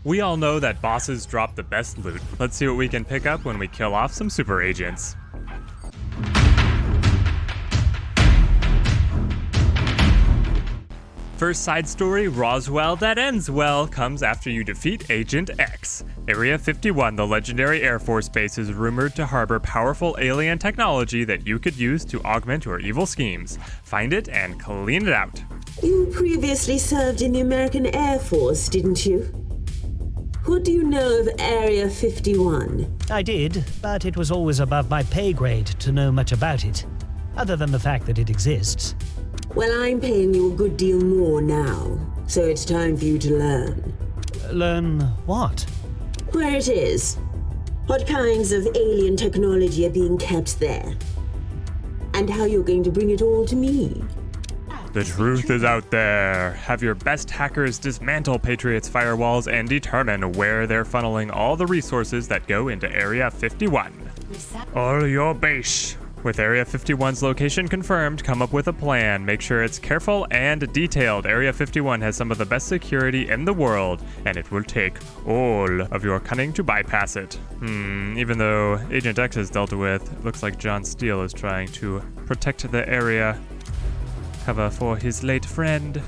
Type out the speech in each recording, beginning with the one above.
We all know that bosses drop the best loot. Let's see what we can pick up when we kill off some super agents. First side story, Roswell that ends well, comes after you defeat Agent X. Area 51, the legendary Air Force base, is rumored to harbor powerful alien technology that you could use to augment your evil schemes. Find it and clean it out. You previously served in the American Air Force, didn't you? What do you know of Area 51? I did, but it was always above my pay grade to know much about it, other than the fact that it exists. Well, I'm paying you a good deal more now, so it's time for you to learn. Learn what? Where it is. What kinds of alien technology are being kept there. And how you're going to bring it all to me. The truth is out there. Have your best hackers dismantle Patriot's firewalls and determine where they're funneling all the resources that go into Area 51. All your base. With Area 51's location confirmed, come up with a plan. Make sure it's careful and detailed. Area 51 has some of the best security in the world, and it will take all of your cunning to bypass it. Even though Agent X is dealt with, it looks like John Steele is trying to protect the area. Cover for his late friend.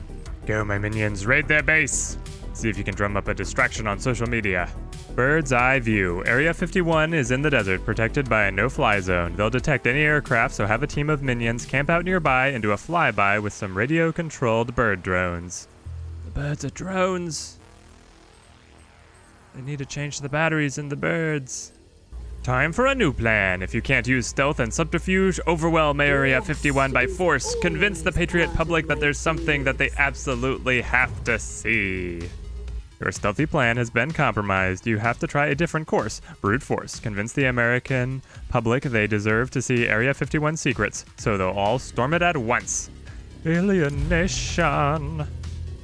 Go, my minions, raid their base. See if you can drum up a distraction on social media. Bird's eye view. Area 51 is in the desert, protected by a no-fly zone. They'll detect any aircraft, so have a team of minions camp out nearby and do a flyby with some radio-controlled bird drones. The birds are drones. They need to change the batteries in the birds. Time for a new plan. If you can't use stealth and subterfuge, overwhelm Area 51 by force. Convince the Patriot public that there's something that they absolutely have to see. Your stealthy plan has been compromised. You have to try a different course. Brute force. Convince the American public they deserve to see Area 51 secrets, so they'll all storm it at once. Alienation.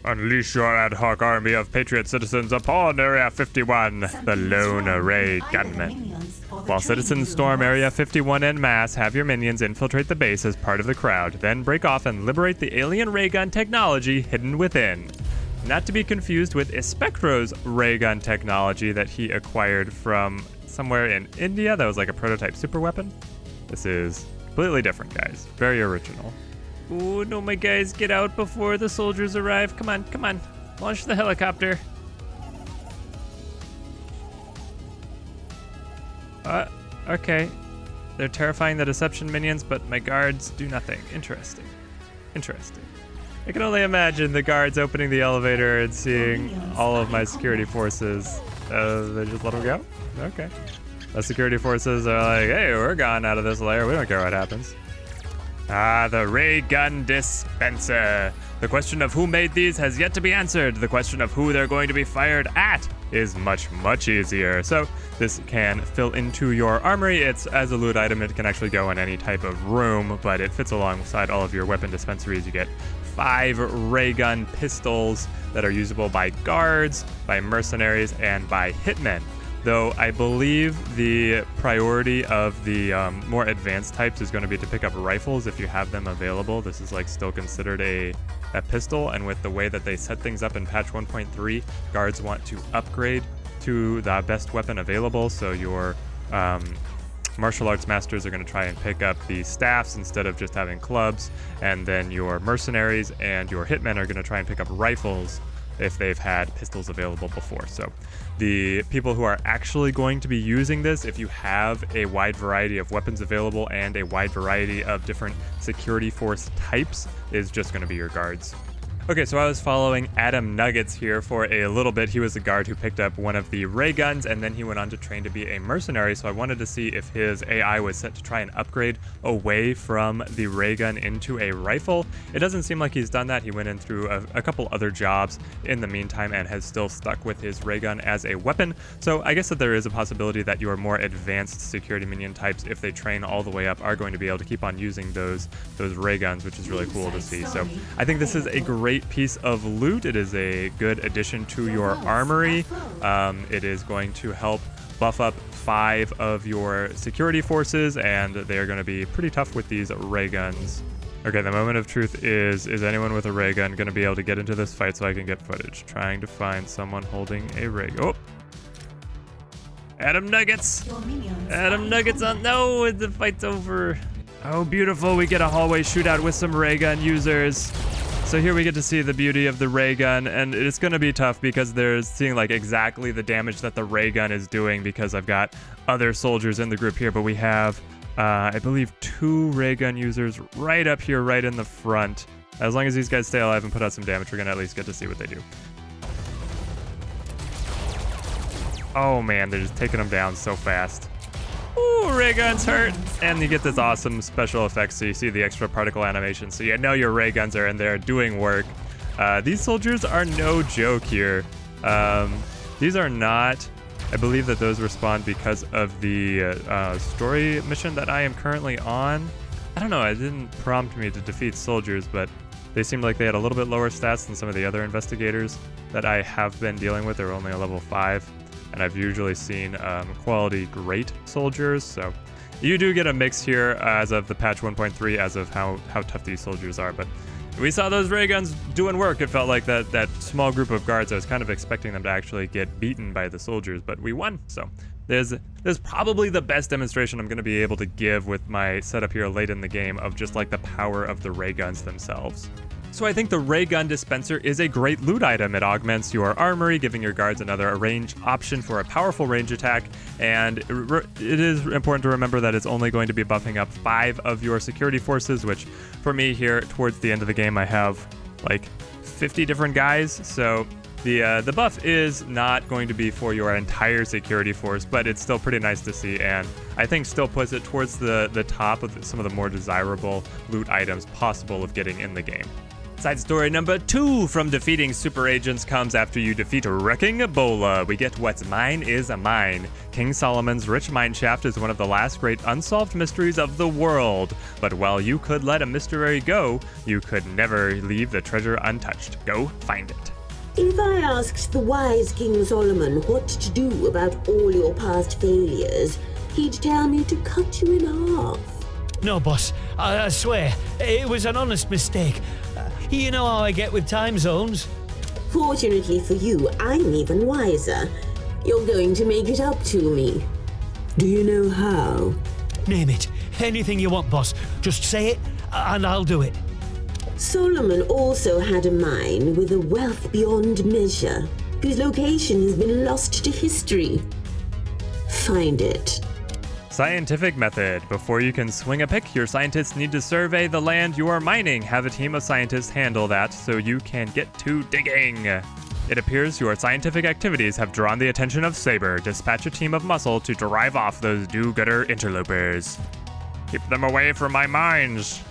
Unleash your ad hoc army of Patriot citizens upon Area 51, the lone array gunmen. While citizens storm Area 51 en masse, have your minions infiltrate the base as part of the crowd, then break off and liberate the alien ray gun technology hidden within. Not to be confused with Espectro's ray gun technology that he acquired from somewhere in India that was like a prototype super weapon. This is completely different, guys. Very original. Oh no, my guys, get out before the soldiers arrive. Come on, come on. Launch the helicopter. Okay. They're terrifying the deception minions, but my guards do nothing. Interesting. Interesting. I can only imagine the guards opening the elevator and seeing all of my security forces. They just let them go? Okay. The security forces are like, hey, we're gone out of this lair. We don't care what happens. The ray gun dispenser. The question of who made these has yet to be answered. The question of who they're going to be fired at is much, much easier. So this can fill into your armory. It's as a loot item. It can actually go in any type of room, but it fits alongside all of your weapon dispensaries. You get 5 ray gun pistols that are usable by guards, by mercenaries, and by hitmen. Though I believe the priority of the more advanced types is going to be to pick up rifles if you have them available. This is like still considered a pistol, and with the way that they set things up in patch 1.3, guards want to upgrade to the best weapon available, so your martial arts masters are going to try and pick up the staffs instead of just having clubs, and then your mercenaries and your hitmen are going to try and pick up rifles if they've had pistols available before. So the people who are actually going to be using this, if you have a wide variety of weapons available and a wide variety of different security force types, is just going to be your guards. Okay, so I was following Adam Nuggets here for a little bit. He was a guard who picked up one of the ray guns, and then he went on to train to be a mercenary, so I wanted to see if his AI was set to try and upgrade away from the ray gun into a rifle. It doesn't seem like he's done that. He went in through a couple other jobs in the meantime and has still stuck with his ray gun as a weapon, so I guess that there is a possibility that your more advanced security minion types, if they train all the way up, are going to be able to keep on using those ray guns, which is really cool to see. So I think this is a great piece of loot. It is a good addition to your armory. It is going to help buff up 5 of your security forces, and they are going to be pretty tough with these ray guns. Okay, the moment of truth is anyone with a ray gun going to be able to get into this fight so I can get footage? Trying to find someone holding a ray gun. Oh! Adam Nuggets! Adam Nuggets on... No, the fight's over. Oh, beautiful. We get a hallway shootout with some ray gun users. So here we get to see the beauty of the ray gun, and it's going to be tough because they're seeing like exactly the damage that the ray gun is doing because I've got other soldiers in the group here, but we have, I believe, 2 ray gun users right up here, right in the front. As long as these guys stay alive and put out some damage, we're going to at least get to see what they do. Oh man, they're just taking them down so fast. Ooh, ray guns hurt. And you get this awesome special effects, so you see the extra particle animation, so you know your ray guns are in there doing work. These soldiers are no joke here. These are not... I believe that those respond because of the story mission that I am currently on. I don't know, it didn't prompt me to defeat soldiers, but they seemed like they had a little bit lower stats than some of the other investigators that I have been dealing with. They're only a level 5. And I've usually seen quality great soldiers, so you do get a mix here as of the patch 1.3 as of how tough these soldiers are. But we saw those ray guns doing work. It felt like that small group of guards, I was kind of expecting them to actually get beaten by the soldiers, but we won. So there's probably the best demonstration I'm going to be able to give with my setup here late in the game of just like the power of the ray guns themselves. So I think the Gun Dispenser is a great loot item. It augments your armory, giving your guards another range option for a powerful range attack, and it is important to remember that it's only going to be buffing up 5 of your security forces, which for me here towards the end of the game I have like 50 different guys, so the buff is not going to be for your entire security force, but it's still pretty nice to see, and I think still puts it towards the top of some of the more desirable loot items possible of getting in the game. Side story number 2 from defeating super agents comes after you defeat Wrecking Bola. We get what's mine is a mine. King Solomon's rich mine shaft is one of the last great unsolved mysteries of the world. But while you could let a mystery go, you could never leave the treasure untouched. Go find it. If I asked the wise King Solomon what to do about all your past failures, he'd tell me to cut you in half. No, boss, I swear, it was an honest mistake. You know how I get with time zones. Fortunately for you, I'm even wiser. You're going to make it up to me. Do you know how? Name it. Anything you want, boss. Just say it, and I'll do it. Solomon also had a mine with a wealth beyond measure, whose location has been lost to history. Find it. Scientific method. Before you can swing a pick, your scientists need to survey the land you are mining. Have a team of scientists handle that so you can get to digging. It appears your scientific activities have drawn the attention of Saber. Dispatch a team of muscle to drive off those do-gooder interlopers. Keep them away from my mines.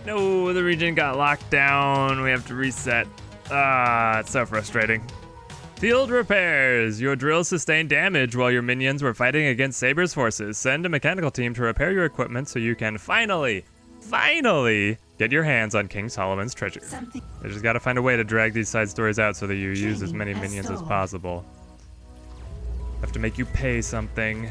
No, the region got locked down. We have to reset. It's so frustrating. Field repairs. Your drills sustained damage while your minions were fighting against Saber's forces. Send a mechanical team to repair your equipment so you can finally get your hands on King Solomon's treasure. You just gotta find a way to drag these side stories out so that you use as many minions as possible. Have to make you pay something.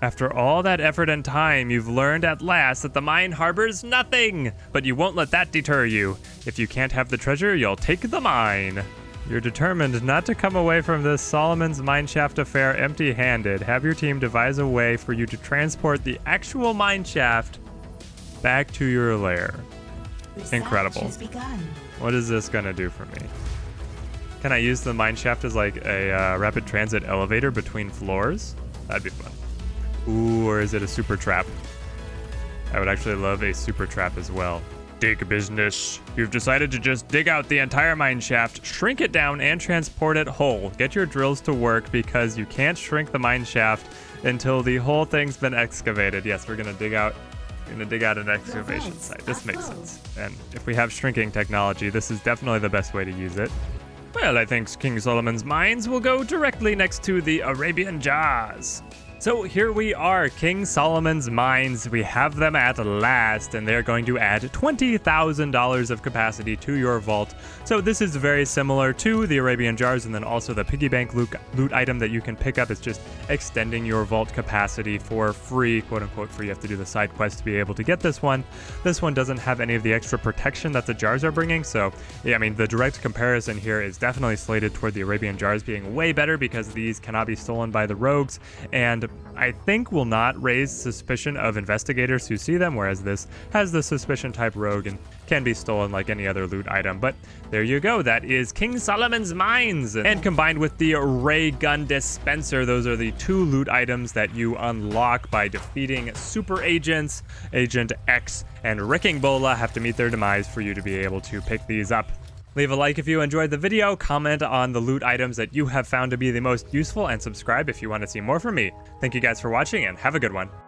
After all that effort and time, you've learned at last that the mine harbors nothing, but you won't let that deter you. If you can't have the treasure, you'll take the mine. You're determined not to come away from this Solomon's mineshaft affair empty-handed. Have your team devise a way for you to transport the actual mineshaft back to your lair. Incredible. What is this gonna do for me? Can I use the mineshaft as like a rapid transit elevator between floors? That'd be fun. Ooh, or is it a super trap? I would actually love a super trap as well. Dig business. You've decided to just dig out the entire mine shaft, shrink it down, and transport it whole. Get your drills to work because you can't shrink the mine shaft until the whole thing's been excavated. Yes, we're gonna dig out an excavation site. This makes sense. And if we have shrinking technology, this is definitely the best way to use it. Well, I think King Solomon's mines will go directly next to the Arabian Jaws. So here we are, King Solomon's Mines. We have them at last, and they're going to add $20,000 of capacity to your vault. So this is very similar to the Arabian Jars, and then also the piggy bank loot item that you can pick up. It's just extending your vault capacity for free, quote unquote free. You have to do the side quest to be able to get this one. This one doesn't have any of the extra protection that the jars are bringing. So yeah, I mean, the direct comparison here is definitely slated toward the Arabian Jars being way better because these cannot be stolen by the rogues, and I think will not raise suspicion of investigators who see them, whereas this has the suspicion type rogue and can be stolen like any other loot item. But there you go, that is King Solomon's Mines. And combined with the Ray Gun Dispenser, those are the 2 loot items that you unlock by defeating super agents. Agent X and Wrecking Bola have to meet their demise for you to be able to pick these up. Leave a like if you enjoyed the video, comment on the loot items that you have found to be the most useful, and subscribe if you want to see more from me. Thank you guys for watching, and have a good one.